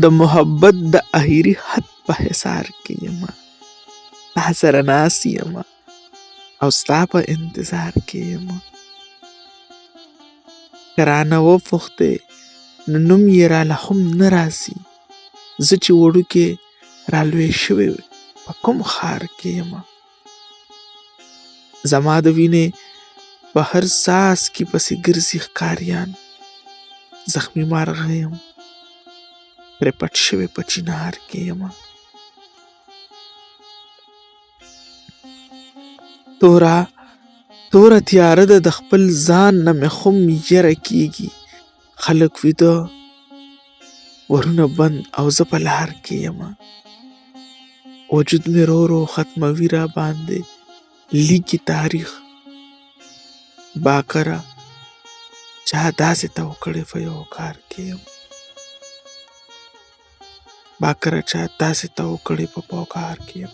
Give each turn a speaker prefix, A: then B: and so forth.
A: د محبت د اخري حد په حصار کې یمه، تا سره ناست یمه او ستا په انتظار کې یمه. که رانه وپوښتې نو نوم یې راله هم نه راځي، زه چې وړوکی رالوی شوی په کوم ښار کې یمه. زما د وینې په هر ساس کې پسې ګرځي ښکاریان، زخمي مارغه یم پرې پټ شوی په چنار کې یمه. توره تیاره ده د خپل ځان نه مې خم یره کیږي، خلک ویده ورونه بند او زه په لار کې یمه. وجود مې رو رو ختموي را باندې لیکي تاریخ، باکره چا داسې تو کړې په یو کار کې یم، باکره چا داسې تو کړې په پوکار کې یم.